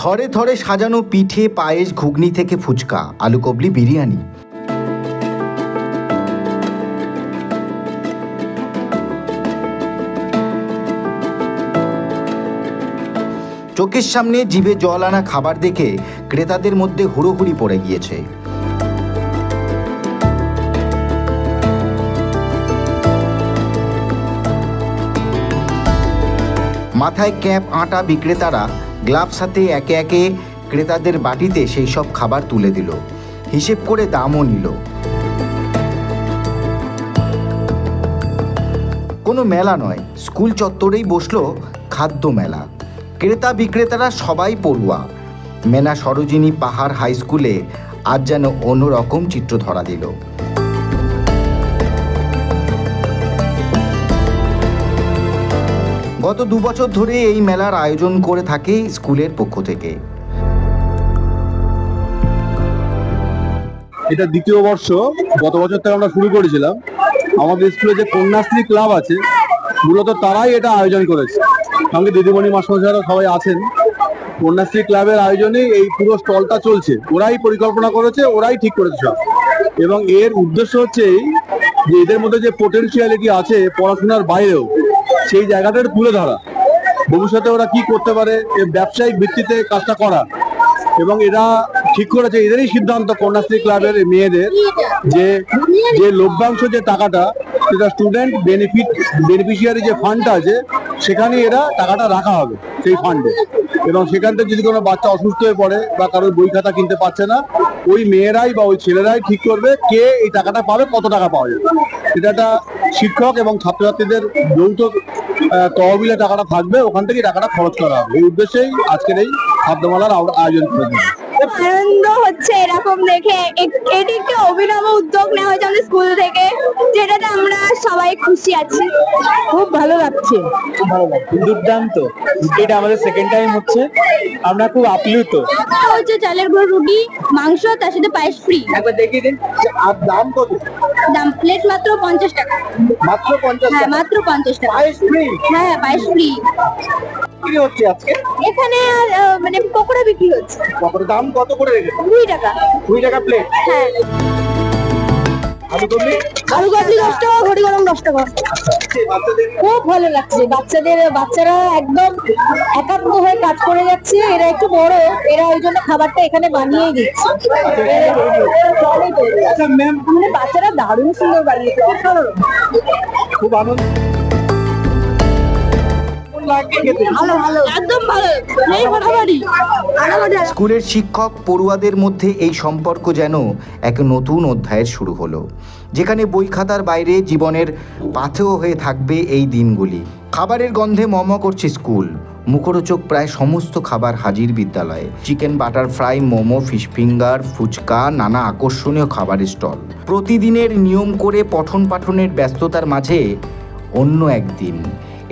থরে থরে সাজানো পিঠে, পায়েস, ঘুগনি থেকে ফুচকা, আলু কাবলি, বিরিয়ানি। চোখের সামনে জিভে জল আনা খাবার দেখে ক্রেতাদের মধ্যে হুড়োহুড়ি পড়ে গিয়েছে। মাথায় ক্যাপ আটা বিক্রেতারা গ্লাভস হাতে একে একে ক্রেতাদের বাটিতে সেই সব খাবার তুলে দিল, হিসেব করে দামও নিল। কোনো মেলা নয়, স্কুল চত্বরেই বসলো খাদ্য মেলা। ক্রেতা বিক্রেতারা সবাই পড়ুয়া। মেনা সরোজিনী পাহাড় হাই স্কুলে আজ যেন অন্যরকম চিত্র ধরা দিল। গত 2 বছর ধরে এই মেলার আয়োজন করে থাকে স্কুলের পক্ষ থেকে। এটা দ্বিতীয় বর্ষ। গত বছর থেকে আমরা শুরু করেছিলাম। আমাদের স্কুলে যে কন্যাশ্রী ক্লাব আছে, মূলত তারাই এটা আয়োজন করেছে। সঙ্গে দিদিমণি মাস্টারমশাইরা সবাই আছেন। কন্যাশ্রী ক্লাবের আয়োজনে এই পুরো স্টলটা চলছে। ওরাই পরিকল্পনা করেছে, ওরাই ঠিক করেছে সব। এবং এর উদ্দেশ্য হচ্ছে যে এদের মধ্যে যে পোটেনশিয়ালিটি আছে পড়াশোনার বাইরেও, সেই জায়গাটা তুলে ধরা। ভবিষ্যতে ওরা কি করতে পারে, ব্যবসায়িক ভিত্তিতে কাজটা করা। এবং এরা ঠিক করেছে, এদেরই সিদ্ধান্ত কন্যাশ্রী ক্লাবের মেয়েদের, যে লভ্যাংশ যে টাকাটা, সেটা স্টুডেন্ট বেনিফিশিয়ারি যে ফান্ডটা আছে, সেখানে এরা টাকাটা রাখা হবে সেই ফান্ডে। এবং সেখান থেকে যদি কোনো বাচ্চা অসুস্থ হয়ে পড়ে বা কারোর বই খাতা কিনতে পারছে না, ওই মেয়েরাই বা ওই ছেলেরাই ঠিক করবে কে এই টাকাটা পাবে, কত টাকা পাওয়া যাবে। এটা একটা শিক্ষক এবং ছাত্রছাত্রীদের যৌথ তহবিলে টাকাটা থাকবে, ওখান থেকে টাকাটা খরচ করা হবে। এই উদ্দেশ্যেই আজকের এই খাদ্যমেলার আয়োজন করেছে। আনন্দ হচ্ছে এরকম দেখে। এটি একটি অভিনব উদ্যোগ নেওয়া হয়েছে আমাদের স্কুল থেকে, যেটাতে আমরা সবাই খুশি আছি। খুব ভালো লাগছে, দুর্দান্ত। এটা আমাদের সেকেন্ড টাইম হচ্ছে, আমরা খুব আপ্লুত। হচ্ছে চালের গুঁড়ো, রুটি, মাংস, তার সাথে পায়েস ফ্রি। একবার দেখিয়ে দিন। আর দাম কত? দাম প্লেট মাত্র 50 টাকা। মাত্র 50 হ্যাঁ, টাকা? মাত্র 50 টাকা। পায়েস ফ্রি? হ্যাঁ, পায়েস ফ্রি। কি হচ্ছে আজকে এখানে? মানে পকোড়া বিক্রি হচ্ছে। পকোড়ার দাম কত করে রেখেছে? 2 টাকা। 2 টাকা প্লেট? হ্যাঁ। আলু কাবলি? আলু কাবলি 10 টাকা, ঘড়ি গরম 10 টাকা। খুব ভালো লাগছে। বাচ্চারা একদম একাত্ম হয়ে কাজ করে যাচ্ছে। এরা একটু বড়, এরা ওই জন্য খাবারটা এখানে বানিয়ে দিচ্ছে। মানে বাচ্চারা দারুণ সুন্দর বানিয়েছে। খুব আনন্দ। স্কুলের শিক্ষক পড়ুয়াদের মধ্যে এই সম্পর্ক যেন এক নতুন অধ্যায়ের শুরু হলো, যেখানে বই খাতার বাইরে জীবনের পাথেয় হয়ে থাকবে এই দিনগুলি। খাবারের গন্ধে মম করছে স্কুল। মুখরোচক প্রায় সমস্ত খাবার হাজির বিদ্যালয়ে। Chicken butter fry, momo, fish finger, phuchka, নানা আকর্ষণীয় খাবারের স্টল। প্রতিদিনের নিয়ম করে পঠন পাঠনের ব্যস্ততার মাঝে অন্য একদিন।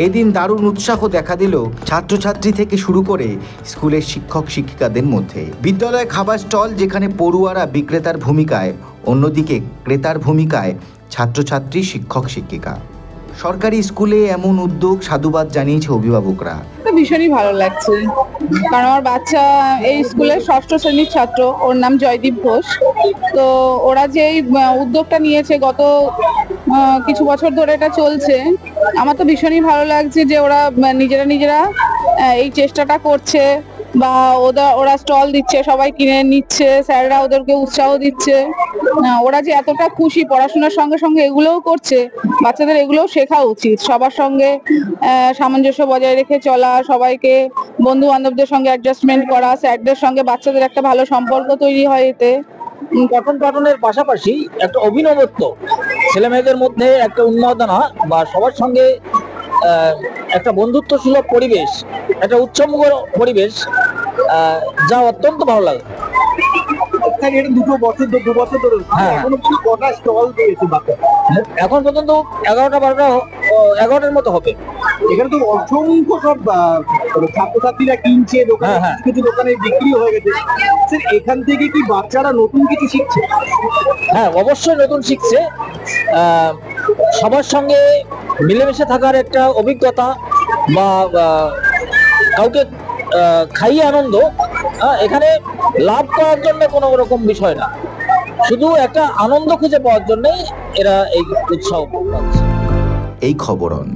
এদিন দারুণ উৎসাহ দেখা দিল ছাত্রছাত্রী থেকে শুরু করে স্কুলের শিক্ষক শিক্ষিকাদের মধ্যে। বিদ্যালয়ে খাবার স্টল, যেখানে পড়ুয়ারা বিক্রেতার ভূমিকায়, অন্যদিকে ক্রেতার ভূমিকায় ছাত্রছাত্রী, শিক্ষক শিক্ষিকা। সরকারি স্কুলে এমন উদ্যোগ সাধুবাদ জানিয়েছে অভিভাবকরা। ভীষণই ভালো লাগছে, কারণ আমার বাচ্চা এই স্কুলের 6ষ্ঠ শ্রেণীর ছাত্র। ওর নাম জয়দীপ ঘোষ। তো ওরা যে এই উদ্যোগটা নিয়েছে, গত কিছু বছর ধরে এটা চলছে, আমার তো ভীষণই ভালো লাগছে যে ওরা নিজেরা এই চেষ্টাটা করছে, বা ওরা স্টল দিচ্ছে, সবাই কিনে নিচ্ছে, স্যাররা ওদেরকে উৎসাহ দিচ্ছে। ওরা যে এতটা খুশি, পড়াশোনার সঙ্গে সঙ্গে এগুলোও করছে, বাচ্চাদের এগুলোও শেখা উচিত। সবার সঙ্গে সামঞ্জস্য বজায় রেখে চলা, সবাইকে বন্ধু বান্ধবদের সঙ্গে অ্যাডজাস্টমেন্ট করা, স্যারদের সঙ্গে বাচ্চাদের একটা ভালো সম্পর্ক তৈরি হয় এতে। পঠন পাঠনের পাশাপাশি একটা অভিনবত্ব, ছেলে মেয়েদের মধ্যে একটা উন্মাদনা বা সবার সঙ্গে একটা বন্ধুত্ব সুলভ পরিবেশ, একটা উৎসবমুখর পরিবেশ, যা অত্যন্ত ভালো লাগে। দু বছর ধরে কটা স্টল দিয়েছে বাচ্চা? এখন পর্যন্ত 11টার মতো হবে। এখানে তো অসংখ্য সব ছাত্রছাত্রীরা কিনছে, দোকানে কিছু দোকানে বিক্রি হয়ে গেছে। এখান থেকে কি বাচ্চারা নতুন কিছু শিখছে? হ্যাঁ, অবশ্যই নতুন শিখছে। সবার সঙ্গে মিলেমিশে থাকার একটা অভিজ্ঞতা, বা কাউকে খাইয়ে আনন্দ, এখানে লাভ করার জন্য কোনো রকম বিষয় না, শুধু একটা আনন্দ খুঁজে পাওয়ার জন্য এরা এই উৎসাহ পাচ্ছে। এই খবরন।